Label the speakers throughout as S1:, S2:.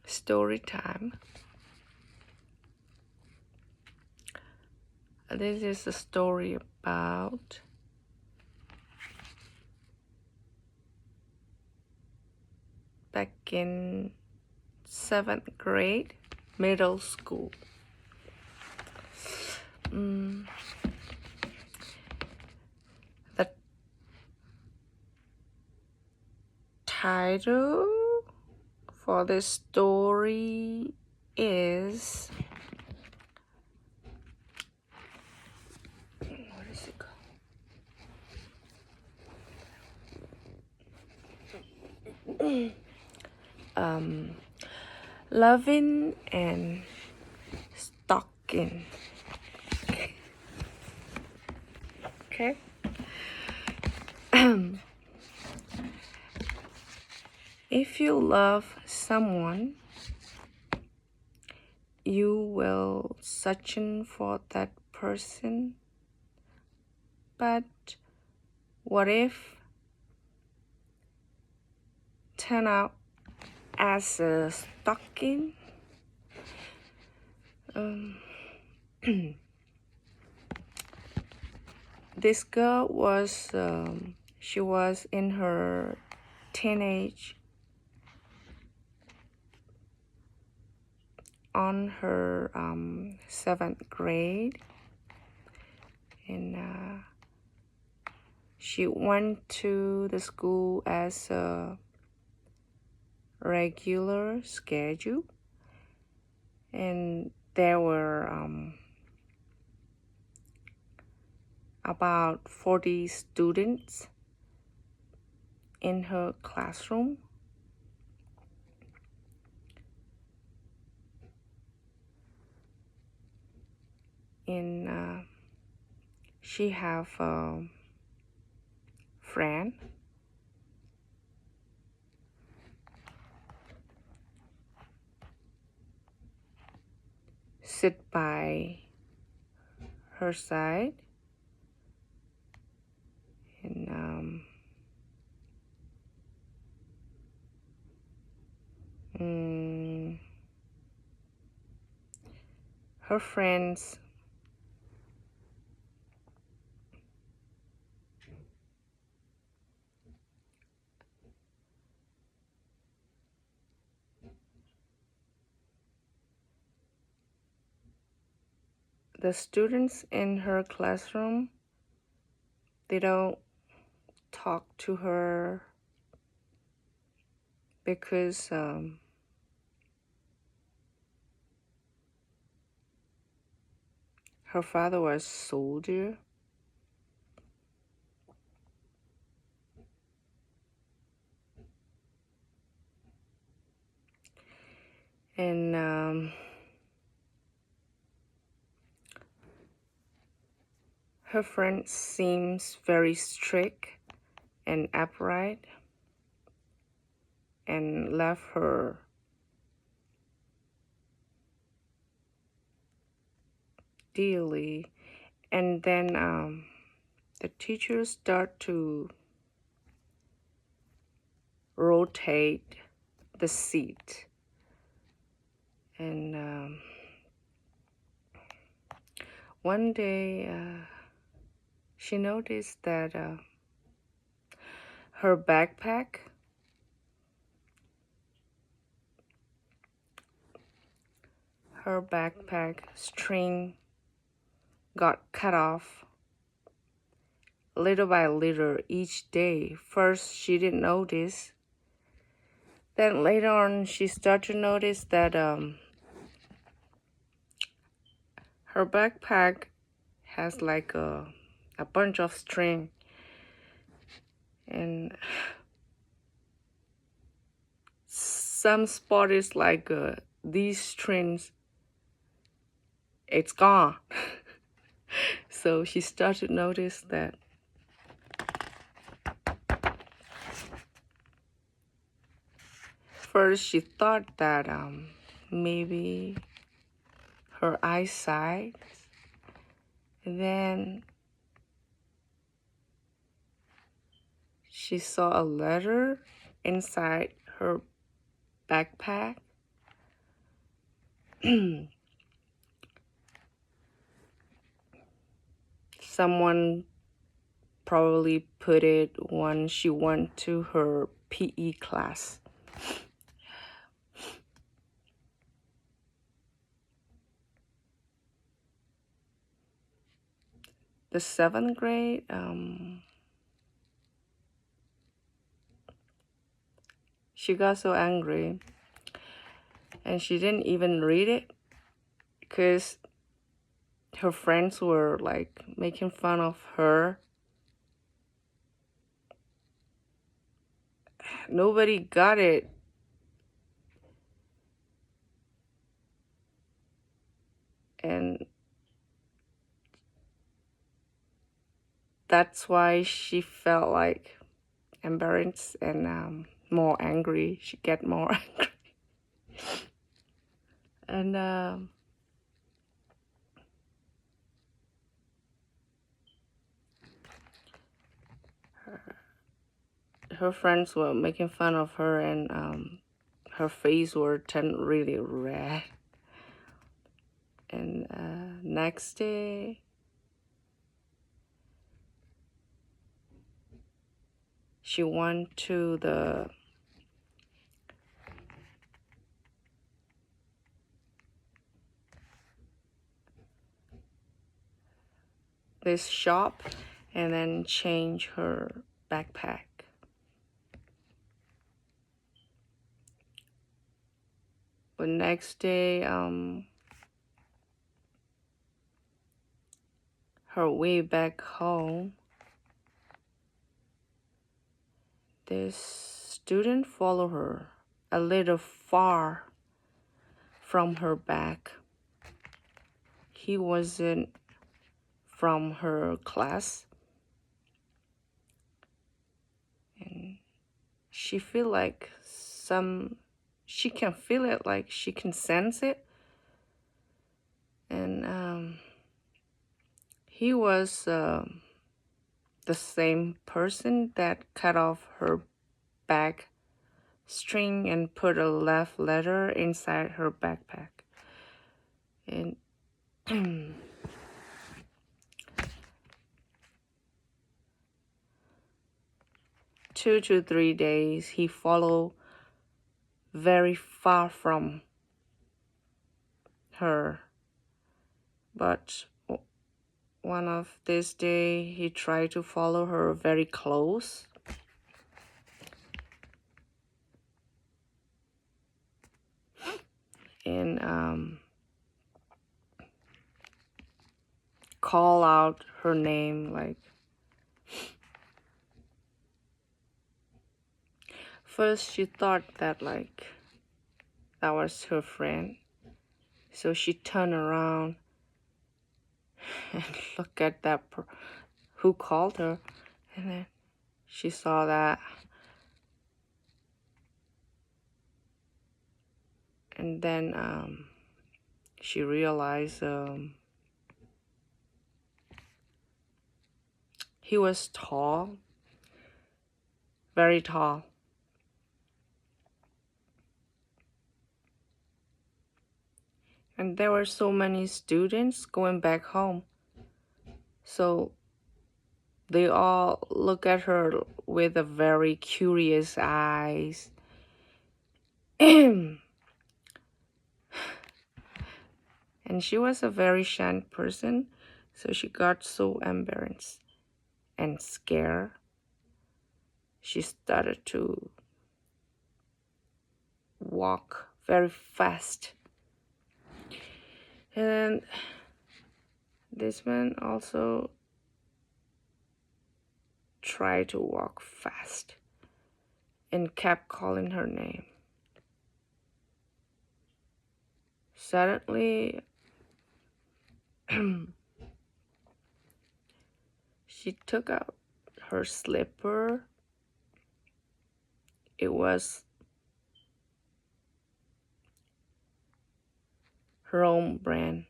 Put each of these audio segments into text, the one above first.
S1: Story time. This is a story about back in 7th grade, middle school. The title for this story is what is it called? Loving and stalking. Okay. If you love someone, you will searching for that person. But what if turn out as a stalking? This girl was she was in her teenage, on her 7th grade, and she went to the school as a regular schedule, and there were about 40 students in her classroom. And she have a friend sit by her side, and her friends the students in her classroom, they don't talk to her because her father was soldier, and her friend seems very strict and upright and left her dearly. And then the teachers start to rotate the seat, and one day she noticed that her backpack string got cut off little by little each day. First, she didn't notice. Then later on, she started to notice that her backpack has like a bunch of string, and some spot is like these strings, it's gone. So she started to notice that first she thought that maybe her eyesight, and then she saw a letter inside her backpack. Someone probably put it when she went to her PE class. The 7th grade, she got so angry and she didn't even read it because her friends were like making fun of her. Nobody got it. And that's why she felt like embarrassed and more angry. She get more angry. And her friends were making fun of her, and her face were turned really red. And next day, she went to this shop and then changed her backpack. But next day, her way back home, this student followed her a little far from her back. He wasn't from her class. And she feel like she can feel it, like she can sense it. And he was the same person that cut off her back string and put a left letter inside her backpack. And 2 to 3 days, he followed very far from her. But one of this day, he tried to follow her very close. And call out her name, like, first she thought that like that was her friend, so she turned around and looked at that who called her, and then she saw that, and then she realized he was tall, very tall. And there were so many students going back home. So they all look at her with a very curious eyes. And she was a very shy person, so she got so embarrassed and scared. She started to walk very fast. And this man also tried to walk fast and kept calling her name. Suddenly, she took out her slipper. It was her own brand.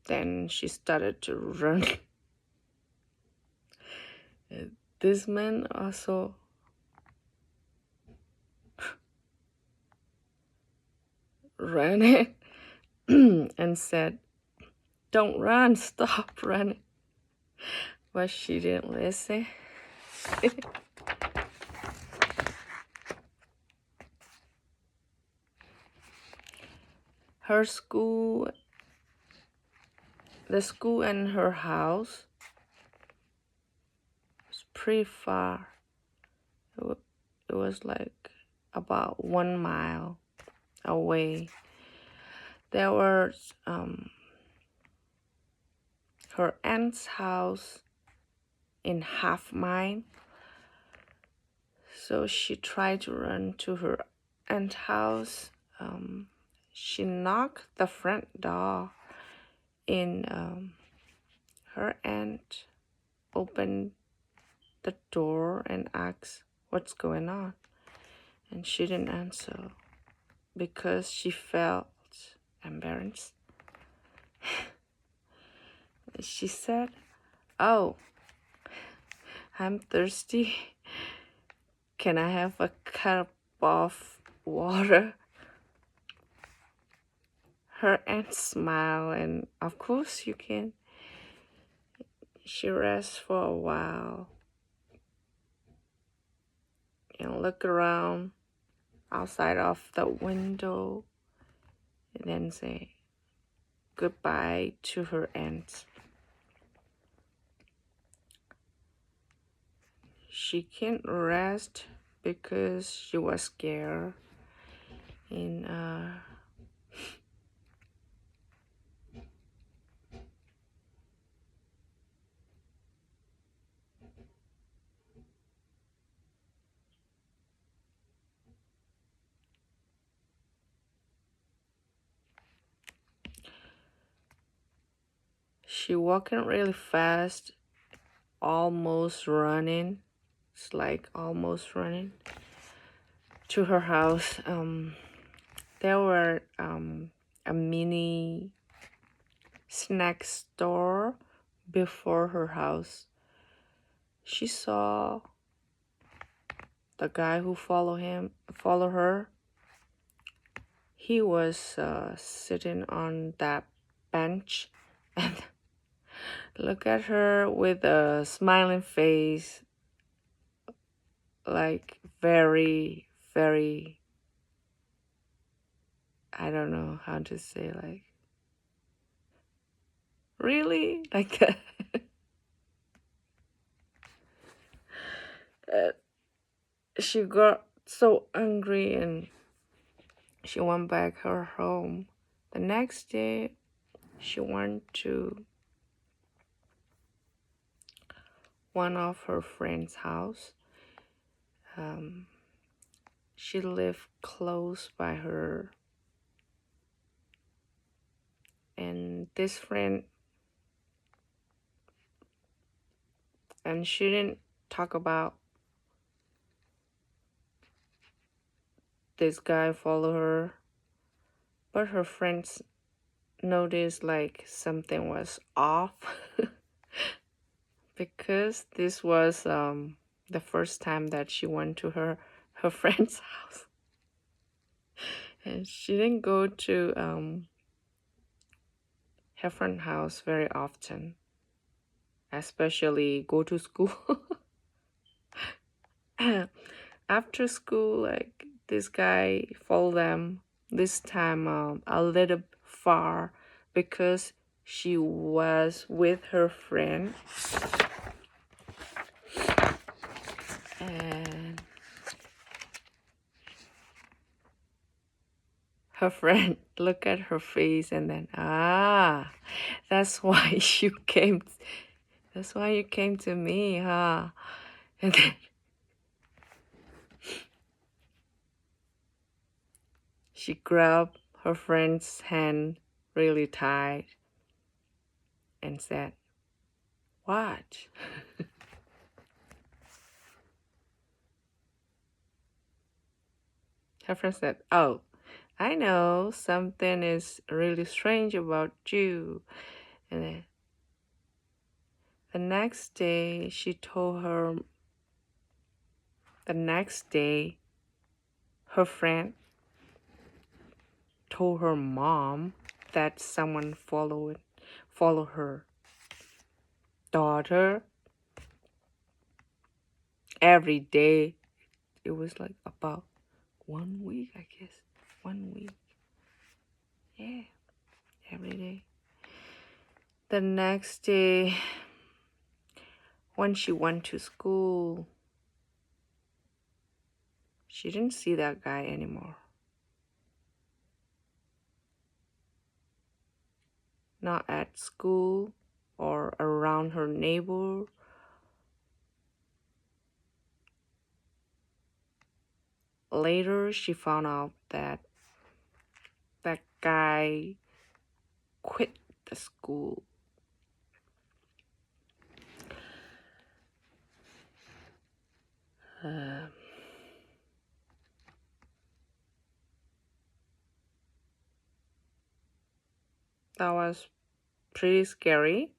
S1: Then she started to run. This man also ran it and said, "Don't run, stop running." But she didn't listen. Her school, the school and her house was pretty far. It was like about 1 mile away. There was her aunt's house in half mile. So she tried to run to her aunt's house. She knocked the front door and her aunt opened the door and asked what's going on. And she didn't answer because she felt embarrassed. She said, "Oh, I'm thirsty. Can I have a cup of water?" Her aunt smiled and, "Of course you can." She rests for a while and look around outside of the window and then say goodbye to her aunt. She can't rest because she was scared and she walking really fast, almost running. It's like almost running to her house. There were a mini snack store before her house. She saw the guy who follow her. He was sitting on that bench and look at her with a smiling face, like very, very, I don't know how to say, like, really? Like that. She got so angry and she went back her home. The next day, she went to one of her friend's house. She lived close by her, and this friend, and she didn't talk about this guy follow her, but her friends noticed like something was off because this was the first time that she went to her friend's house, and she didn't go to her friend's house very often, especially go to school. After school, like this guy followed them, this time a little far because she was with her friend, and her friend looked at her face and then, that's why you came to me, huh? And then she grabbed her friend's hand really tight and said, "What?" Her friend said, "Oh, I know something is really strange about you." And then the next day, her friend told her mom that someone follow her daughter every day. It was like about 1 week, I guess. 1 week. Yeah, every day. The next day, when she went to school, she didn't see that guy anymore. Not at school or around her neighbor. Later, she found out that that guy quit the school. That was pretty scary.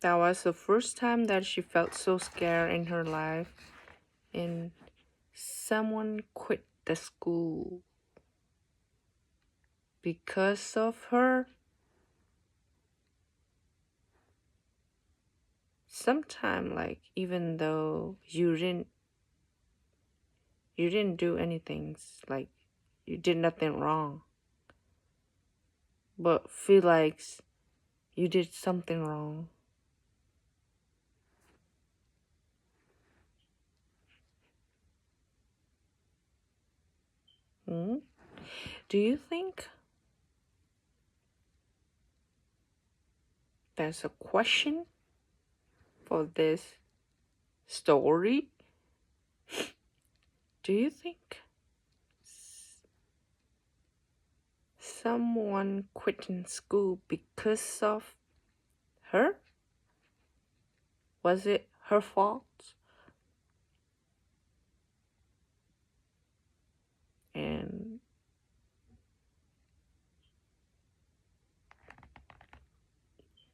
S1: That was the first time that she felt so scared in her life. And someone quit the school because of her. Sometimes, like, even though you didn't do anything, like you did nothing wrong, but feel like you did something wrong. Do you think there's a question for this story? Do you think someone quitting school because of her? Was it her fault? And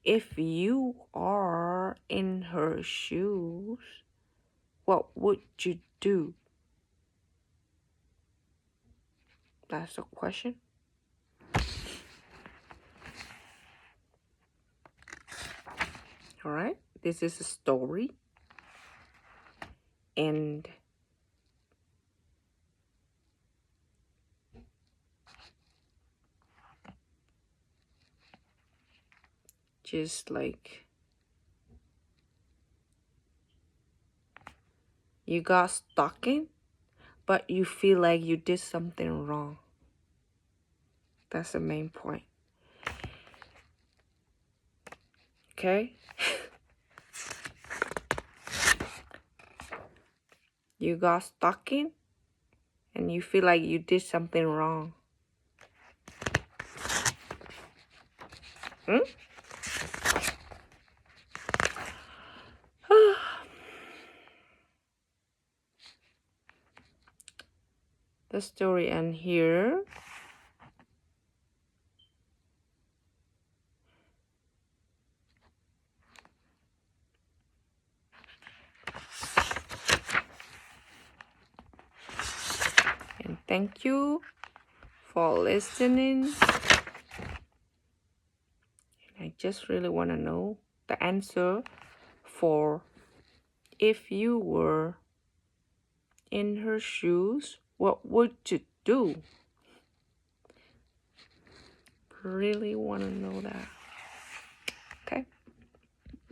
S1: if you are in her shoes, what would you do? That's the question. All right, this is a story. And just like you got stalking, but you feel like you did something wrong. That's the main point. Okay? You got stalking and you feel like you did something wrong. The story ends here. And thank you for listening. I just really want to know the answer for if you were in her shoes, what would you do? Really want to know that.